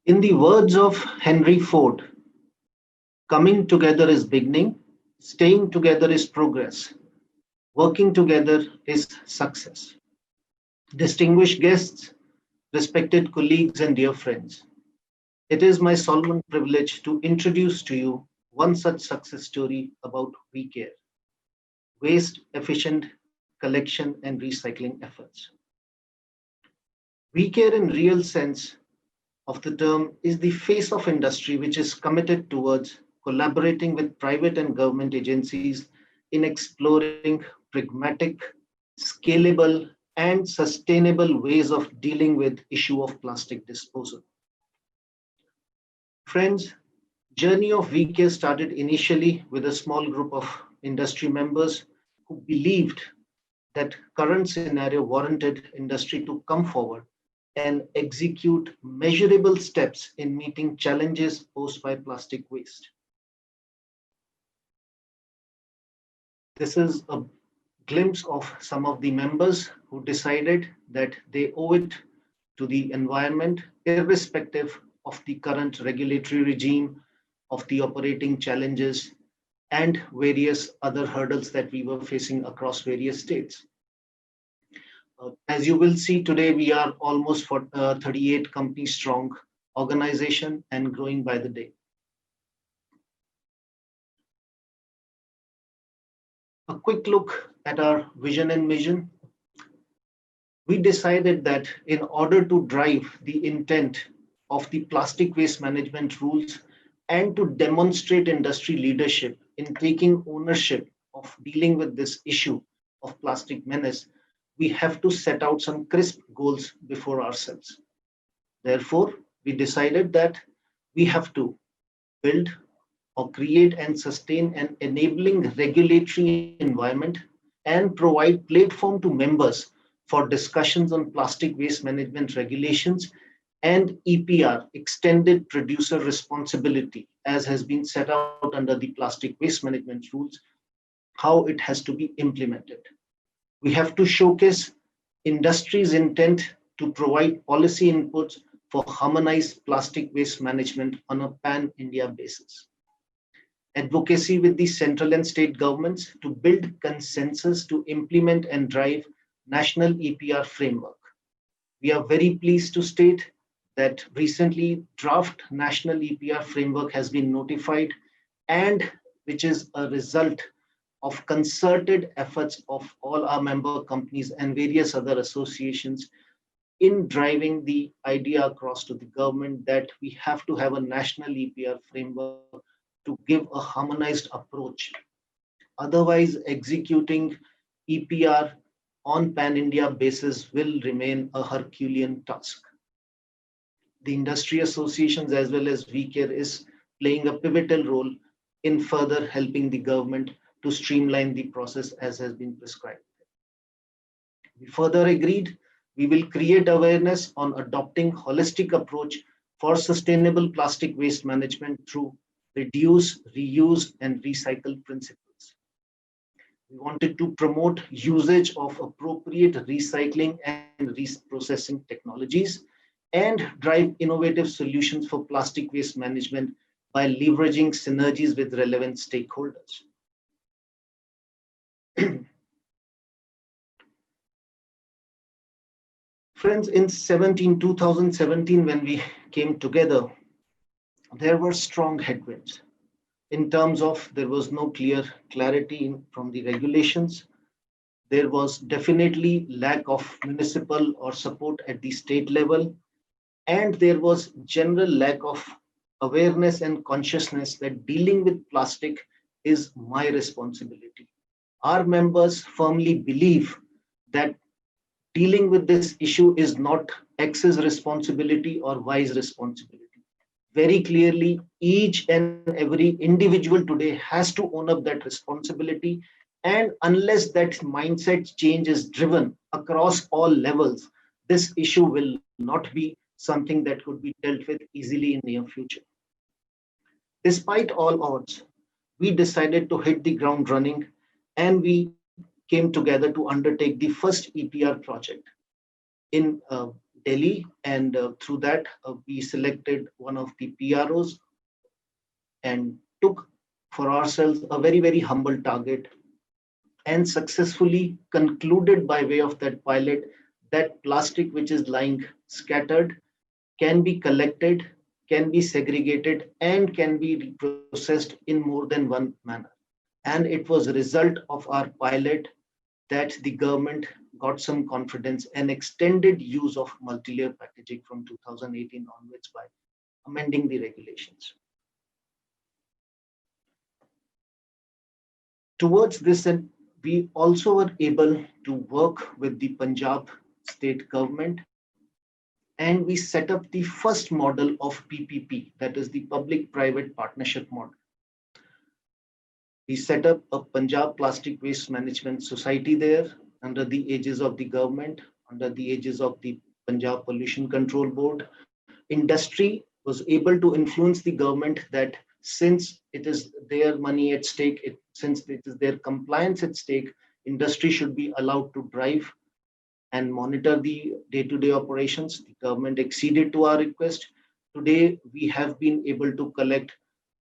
In the words of Henry Ford, coming together is beginning, staying together is progress, working together is success. Distinguished guests, respected colleagues, and dear friends, it is my solemn privilege to introduce to you one such success story about WeCare, waste efficient collection and recycling efforts. WeCare, in real sense of the term, is the face of industry which is committed towards collaborating with private and government agencies in exploring pragmatic, scalable, and sustainable ways of dealing with issue of plastic disposal. Friends, journey of WeCare started initially with a small group of industry members who believed that current scenario warranted industry to come forward and execute measurable steps in meeting challenges posed by plastic waste. This is a glimpse of some of the members who decided that they owe it to the environment, irrespective of the current regulatory regime, of the operating challenges, and various other hurdles that we were facing across various states. As you will see today, we are almost for 38 company strong organization and growing by the day. A quick look at our vision and mission. We decided that in order to drive the intent of the plastic waste management rules and to demonstrate industry leadership in taking ownership of dealing with this issue of plastic menace, we have to set out some crisp goals before ourselves. Therefore, we decided that we have to build or create and sustain an enabling regulatory environment and provide platform to members for discussions on plastic waste management regulations and EPR, extended producer responsibility, as has been set out under the plastic waste management rules, how it has to be implemented. We have to showcase industry's intent to provide policy inputs for harmonized plastic waste management on a pan-India basis. Advocacy with the central and state governments to build consensus to implement and drive national EPR framework. We are very pleased to state that recently draft national EPR framework has been notified, and which is a result of concerted efforts of all our member companies and various other associations in driving the idea across to the government that we have to have a national EPR framework to give a harmonized approach. Otherwise, executing EPR on pan-India basis will remain a Herculean task. The industry associations as well as WeCare is playing a pivotal role in further helping the government to streamline the process as has been prescribed. We further agreed we will create awareness on adopting holistic approach for sustainable plastic waste management through reduce, reuse, and recycle principles. We wanted to promote usage of appropriate recycling and reprocessing technologies and drive innovative solutions for plastic waste management by leveraging synergies with relevant stakeholders. Friends, in 2017, when we came together, there were strong headwinds in terms of there was no clear clarity from the regulations. There was definitely lack of municipal or support at the state level, and there was general lack of awareness and consciousness that dealing with plastic is my responsibility. Our members firmly believe that dealing with this issue is not X's responsibility or Y's responsibility. Very clearly, each and every individual today has to own up that responsibility. And unless that mindset change is driven across all levels, this issue will not be something that could be dealt with easily in the near future. Despite all odds, we decided to hit the ground running, and we came together to undertake the first EPR project in Delhi, and through that we selected one of the PROs and took for ourselves a very humble target, and successfully concluded by way of that pilot that plastic which is lying scattered can be collected, can be segregated, and can be reprocessed in more than one manner. And it was a result of our pilot that the government got some confidence and extended use of multi-layer packaging from 2018 onwards by amending the regulations. Towards this end, we also were able to work with the Punjab state government, and we set up the first model of PPP, that is the public private partnership model. We set up a Punjab Plastic Waste Management Society there under the aegis of the government, under the aegis of the Punjab Pollution Control Board. Industry was able to influence the government that since it is their money at stake, since it is their compliance at stake, industry should be allowed to drive and monitor the day-to-day operations. The government acceded to our request. Today, we have been able to collect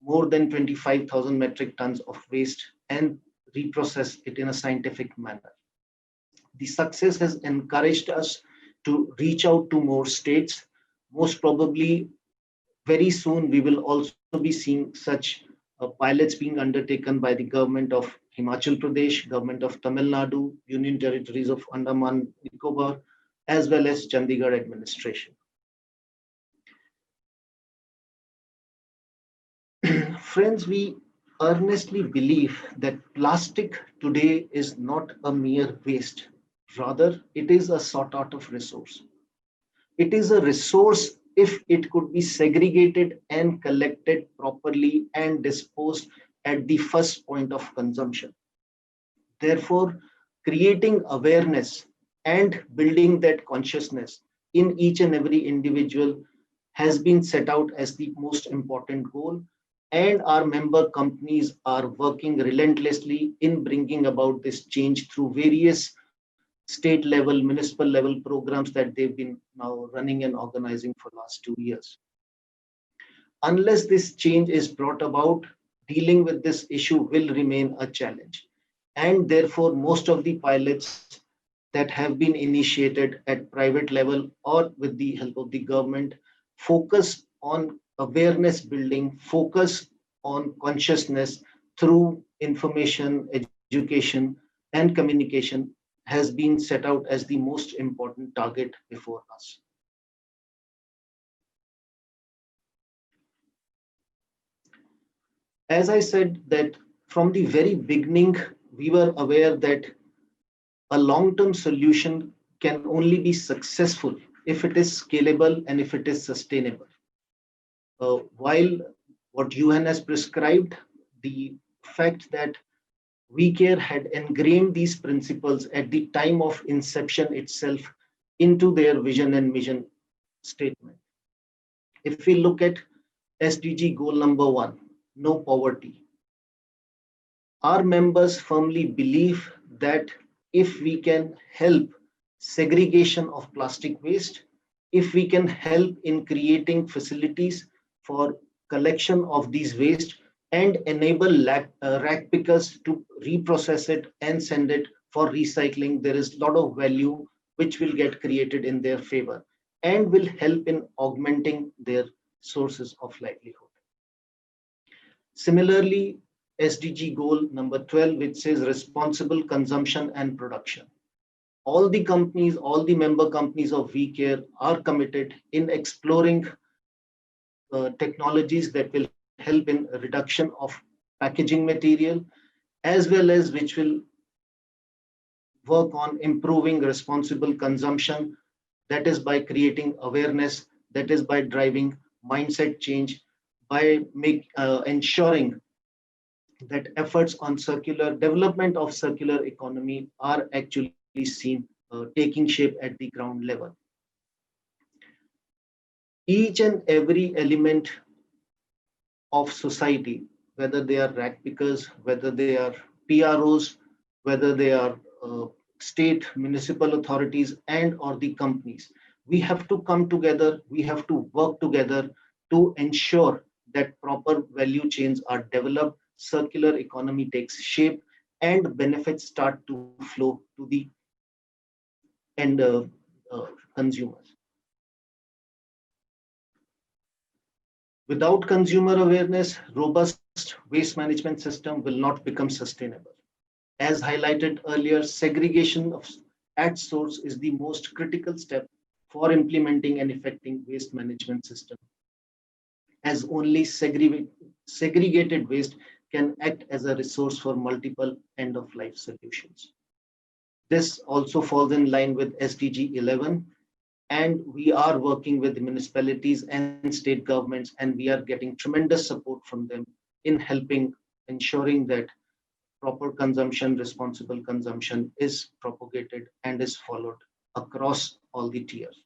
more than 25,000 metric tons of waste and reprocess it in a scientific manner. The success has encouraged us to reach out to more states. Most probably, very soon, we will also be seeing such pilots being undertaken by the government of Himachal Pradesh, government of Tamil Nadu, Union Territories of Andaman Nicobar, as well as Chandigarh administration. Friends, we earnestly believe that plastic today is not a mere waste. Rather, it is a sought out of resource. It is a resource if it could be segregated and collected properly and disposed at the first point of consumption. Therefore, creating awareness and building that consciousness in each and every individual has been set out as the most important goal, and our member companies are working relentlessly in bringing about this change through various state level, municipal level programs that they've been now running and organizing for the last 2 years. Unless this change is brought about, dealing with this issue will remain a challenge. And therefore, most of the pilots that have been initiated at private level or with the help of the government focus on awareness building, focus on consciousness through information, education, and communication has been set out as the most important target before us. As I said that from the very beginning, we were aware that a long-term solution can only be successful if it is scalable and if it is sustainable. While what UN has prescribed, the fact that WeCare had ingrained these principles at the time of inception itself into their vision and mission statement. If we look at SDG goal number 1, no poverty, our members firmly believe that if we can help segregation of plastic waste, if we can help in creating facilities for collection of these waste and enable rack pickers to reprocess it and send it for recycling, there is a lot of value which will get created in their favor and will help in augmenting their sources of livelihood. Similarly, SDG goal number 12, which says responsible consumption and production. All the companies, all the member companies of WeCare are committed in exploring technologies that will help in reduction of packaging material, as well as which will work on improving responsible consumption. That is by creating awareness, that is by driving mindset change, by ensuring that efforts on circular development of circular economy are actually seen taking shape at the ground level. Each and every element of society, whether they are rack pickers, whether they are PROs, whether they are state municipal authorities and or the companies, We have to come together, we have to work together to ensure that proper value chains are developed, circular economy takes shape, and benefits start to flow to the end consumers. Without consumer awareness, robust waste management system will not become sustainable. As highlighted earlier, segregation at source is the most critical step for implementing an effective waste management system, as only segregated waste can act as a resource for multiple end-of-life solutions. This also falls in line with SDG 11, and we are working with municipalities and state governments, and we are getting tremendous support from them in helping ensuring that proper consumption, responsible consumption is propagated and is followed across all the tiers.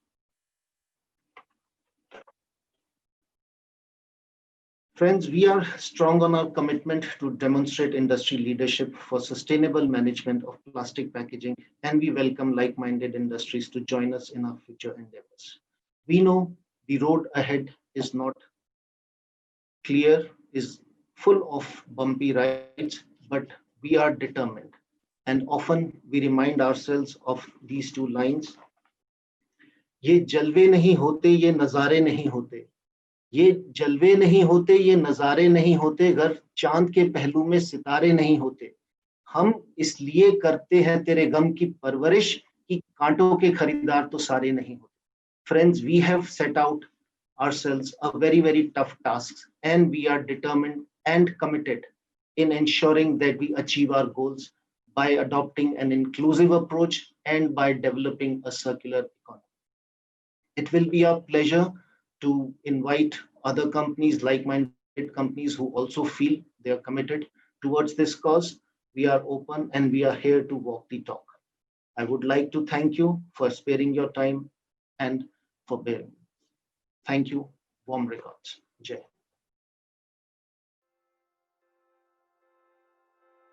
Friends, we are strong on our commitment to demonstrate industry leadership for sustainable management of plastic packaging, and we welcome like-minded industries to join us in our future endeavors. We know the road ahead is not clear, is full of bumpy rides, but we are determined. And often we remind ourselves of these two lines. ये जलवे नहीं होते, ये नजारे नहीं होते. ये जलवे नहीं होते, ये नजारे नहीं होते, अगर चांद के पहलू में सितारे नहीं होते. हम इसलिए करते हैं तेरे गम की परवरिश कि कांटों के खरीदार तो सारे नहीं होते. Friends, we have set out ourselves a very tough task, and we are determined and committed in ensuring that we achieve our goals by adopting an inclusive approach and by developing a circular economy. It will be our pleasure to invite other companies, like-minded companies who also feel they are committed towards this cause. We are open and we are here to walk the talk. I would like to thank you for sparing your time and for bearing. Thank you. Warm regards. Jai.